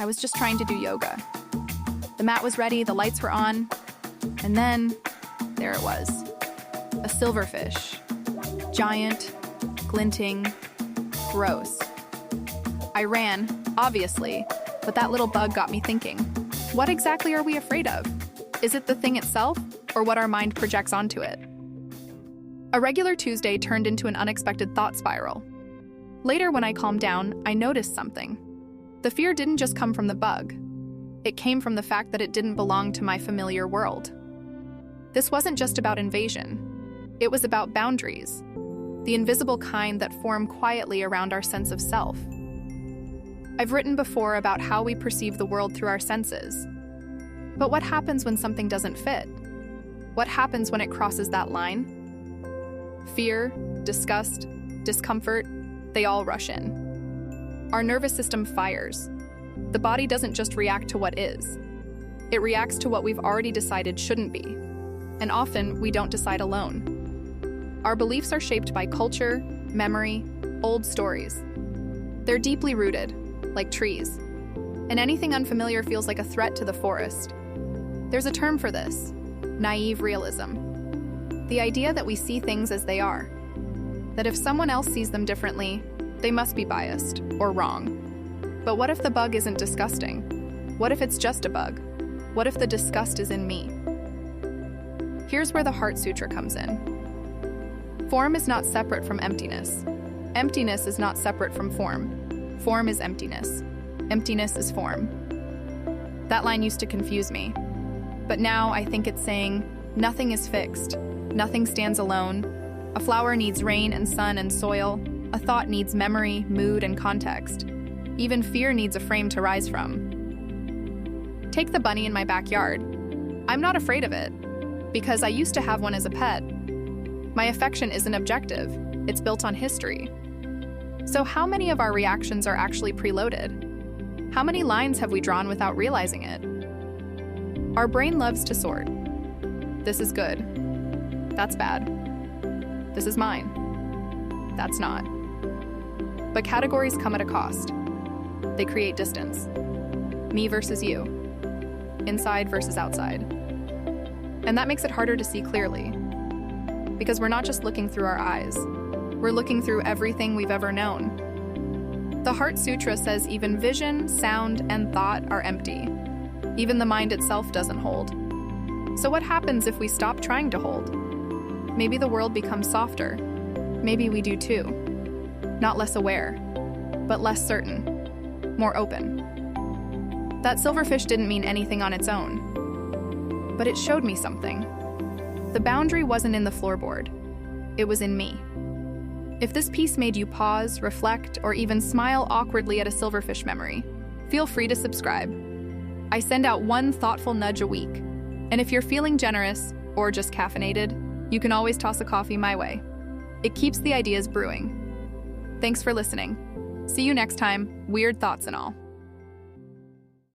I was just trying to do yoga. The mat was ready, the lights were on, and then there it was. A silverfish. Giant, glinting, gross. I ran, obviously, but that little bug got me thinking. What exactly are we afraid of? Is it the thing itself, or what our mind projects onto it? A regular Tuesday turned into an unexpected thought spiral. Later, when I calmed down, I noticed something. The fear didn't just come from the bug. It came from the fact that it didn't belong to my familiar world. This wasn't just about invasion. It was about boundaries, the invisible kind that form quietly around our sense of self. I've written before about how we perceive the world through our senses. But what happens when something doesn't fit? What happens when it crosses that line? Fear, disgust, discomfort, they all rush in. Our nervous system fires. The body doesn't just react to what is. It reacts to what we've already decided shouldn't be. And often, we don't decide alone. Our beliefs are shaped by culture, memory, old stories. They're deeply rooted, like trees. And anything unfamiliar feels like a threat to the forest. There's a term for this: naive realism. The idea that we see things as they are. That if someone else sees them differently, they must be biased or wrong. But what if the bug isn't disgusting? What if it's just a bug? What if the disgust is in me? Here's where the Heart Sutra comes in. Form is not separate from emptiness. Emptiness is not separate from form. Form is emptiness. Emptiness is form. That line used to confuse me. But now I think it's saying, nothing is fixed. Nothing stands alone. A flower needs rain and sun and soil. A thought needs memory, mood, and context. Even fear needs a frame to rise from. Take the bunny in my backyard. I'm not afraid of it, because I used to have one as a pet. My affection isn't objective. It's built on history. So how many of our reactions are actually preloaded? How many lines have we drawn without realizing it? Our brain loves to sort. This is good. That's bad. This is mine. That's not. But categories come at a cost. They create distance. Me versus you. Inside versus outside. And that makes it harder to see clearly. Because we're not just looking through our eyes. We're looking through everything we've ever known. The Heart Sutra says even vision, sound, and thought are empty. Even the mind itself doesn't hold. So what happens if we stop trying to hold? Maybe the world becomes softer. Maybe we do too. Not less aware, but less certain, more open. That silverfish didn't mean anything on its own, but it showed me something. The boundary wasn't in the floorboard, it was in me. If this piece made you pause, reflect, or even smile awkwardly at a silverfish memory, feel free to subscribe. I send out one thoughtful nudge a week, and if you're feeling generous or just caffeinated, you can always toss a coffee my way. It keeps the ideas brewing. Thanks for listening. See you next time, weird thoughts and all.